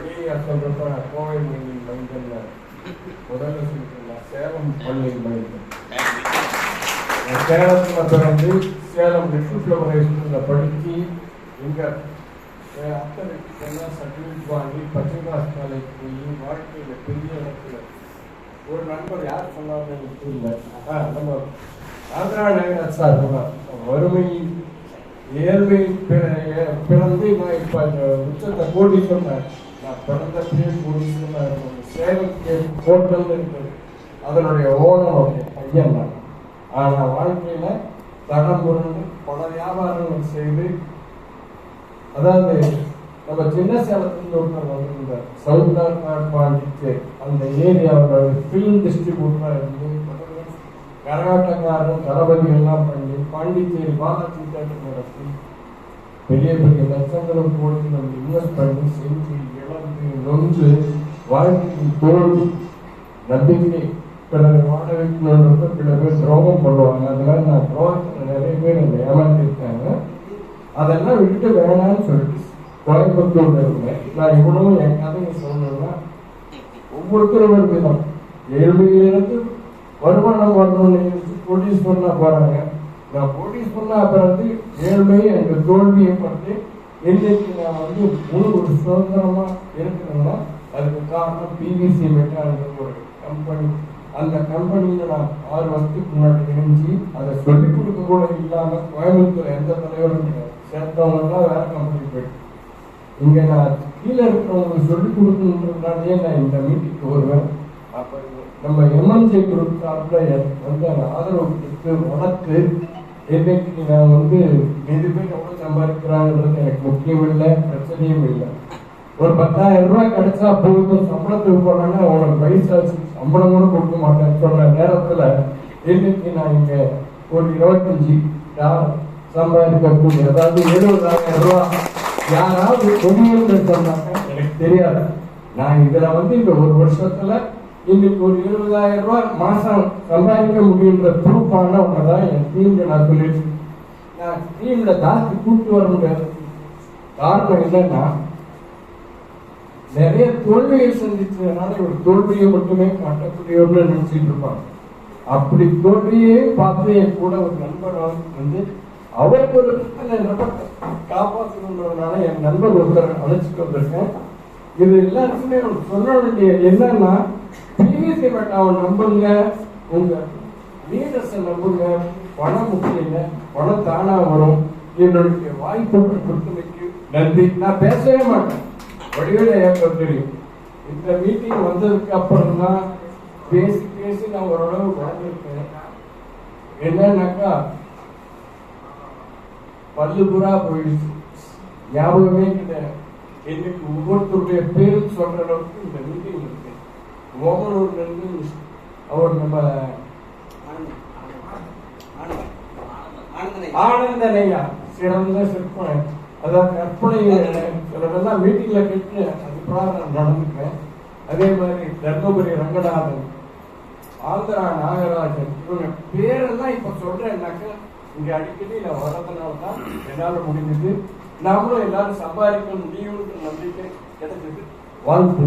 வழியாக சொல்றப்ப கோவை மண்ணின் மைந்தன்ல முதல்ல சொல்லிட்டு சேலம் மண்ணின் மைந்தன். சேலத்தில் பிறந்து சேலம் லிட்டில் படித்து இங்கே அத்தனை எல்லாம் சர்டிஃபிகேட் வாங்கி பச்சைதாஸ் காலேஜ் போய் வாழ்க்கையில் பெரிய இடத்துல ஒரு நண்பர் யார் சொன்னாலும் எனக்கு தெரியல. நம்ம ஆந்திரா நாகராஜ் சார் சொன்னார், வறுமை ஏழ்மை பிறந்து நான் இப்போ அந்த உச்சத்தை கோடி சொன்னேன். நான் பிறந்த பேர் கோடிச்சுன்னா சேலத்துக்கு ஹோட்டல் இருக்குது, அதனுடைய ஓனர் பையன் தான். ஆனால் வாழ்க்கையில் தடம் புரண்டு பல வியாபாரங்கள் செய்து, அதாவது நம்ம சின்ன சேலத்துல ஒருத்தர் வந்திருந்த சவுத் பாண்டிச்சேரி அந்த ஏரியாவோட ஃபில்ம் டிஸ்ட்ரிபியூட்டராக இருந்து கரகாட்டக்காரன் தளபதிகள்லாம் பண்ணி பாண்டிச்சேரி பாலாஜி தேட்டர் நடத்தி பெரிய பெரிய லட்சங்களும் போட்டு நம்ம இன்வெஸ்ட் பண்ணி செஞ்சு இழந்து நொந்து வாழ்க்கையின் தோல்வி நம்பிக்கை பிறகு வாழ வைக்கணுன்றப்ப சில பேர் துரோகம் பண்ணுவாங்க. அதனால நான் துரோகத்தில் நிறைய பேர் என்னை ஏமாற்றிருக்காங்க. அதெல்லாம் விட்டு வேணான்னு சொல்லிட்டு கோயம்புத்தூர்ல இருந்தேன். நான் இவ்வளவும் என் கதையை சொல்லணும்னா ஒவ்வொருத்தரும் ஒரு விதம் ஏழ்மையிலிருந்து வருமானம் வரணும்னு கோடீஸ்வரனா போறாங்க. நான் கோடீஸ்வரனா பிறந்து ஏழ்மை எங்க தோல்வியை பார்த்து இன்னைக்கு நான் ஒரு சுதந்திரமா இருக்கிறேன்னா அதுக்கு காரணம் பிவிசி மெட்டான்ற ஒரு கம்பெனி. அந்த கம்பெனியில நான் 6 வருஷத்துக்கு முன்னாடி இணைஞ்சி அதை சொல்லிக் கொடுக்க கூட இல்லாம கோயம்புத்தூர் எந்த தலைவரும் சேர்த்தவங்கலாம் வேற கம்பெனி போயிட்டு இங்க நான் கீழே இருக்கிறவங்களுக்கு சொல்லிக் கொடுக்கணுன்றதுனாலே நான் இந்த மீட்டிங்கு வருவேன். அப்ப நம்ம எம்என்சி குரூப் சார்பில் ஆதரவு கொடுத்து உனக்கு இன்னைக்கு நான் மீது பேர் எவ்வளவு சம்பாதிக்கிறாங்கிறது எனக்கு முக்கியம் இல்லை, பிரச்சனையும் இல்லை. ஒரு 10,000 ரூபாய் கிடைச்சா போதும், சம்பளத்துக்கு போனா உனக்கு வயசாச்சு சம்பளம் கூட கொடுக்க மாட்டேன்னு சொல்ற நேரத்துல இன்னைக்கு நான் இங்க ஒரு 25 சம்பாதிக்கக்கூடிய, அதாவது 70,000 ரூபாய் யாராவது கொடியல்னு சொன்னாங்க எனக்கு தெரியாது. நான் இதுல இந்த ஒரு வருஷத்துல இன்னைக்கு ஒரு 70,000 ரூபாய் மாசம் சம்பாதிக்க முடியுன்ற ப்ரூஃபான ஒண்ணுதான் என் டீம்ல நான் சொல்லிட்டு. நான் டீம்ல ஜாஸ்தி கூப்பிட்டு வர முடியாது. காரணம் என்னன்னா நிறைய தோல்வியை சந்திச்சதுனால ஒரு தோல்வியை மட்டுமே காட்டக்கூடியவர்கள் நினைச்சிட்டு இருப்பாங்க. அப்படி தோல்வியே பார்த்து என் கூட ஒரு நண்பர் அவருக்கு ஒரு காப்பாற்றணுன்றதுனால என் நண்பர் ஒருத்தர் அழைச்சிட்டு வந்திருக்கேன். இது எல்லாருக்குமே சொல்ல வேண்டிய என்னன்னா, பிவிசி மெட்டாவை நம்புங்க, உங்க லீடர்ஸை நம்புங்க. பணம் முக்கியம் இல்லை, பணம் தானா வரும். என்னுடைய வாய்ப்பு கொடுத்தமைக்கு நன்றி. நான் பேசவே மாட்டேன், வடிவேல ஏற்க தெரியும். இந்த மீட்டிங் வந்ததுக்கு அப்புறம் தான் பேசி பேசி நான் ஓரளவு வளர்ந்துருக்கேன். என்னன்னாக்கா பல்லு புறா போயிடுச்சு, ஞாபகமே கிடையாது. இன்னைக்கு ஒவ்வொருத்தருடைய பேரு சொல்ற அளவுக்கு இந்த மீட்டிங் இருக்கு. ஓமனூர்ல இருந்து அவர் நம்ம ஆனந்தனையா சிறந்த சிற்பனை, அதாவது கற்பனை சிலதெல்லாம் மீட்டிங்ல கேட்டு அது பிரகாரம் நடந்துக்கிறேன். அதே மாதிரி தர்மபுரி ரங்கநாதன், ஆந்திரா நாகராஜன், இவங்க பேரெல்லாம் இப்ப சொல்றேன்னாக்க இங்க அடிக்கடி நான் வர்றதுனாலதான் என்னால முடிஞ்சது. நாமளும் எல்லாரும் சம்பாதிக்க முடியும்ன்ற நம்பிக்கை கிடைச்சது. வாழ்த்து.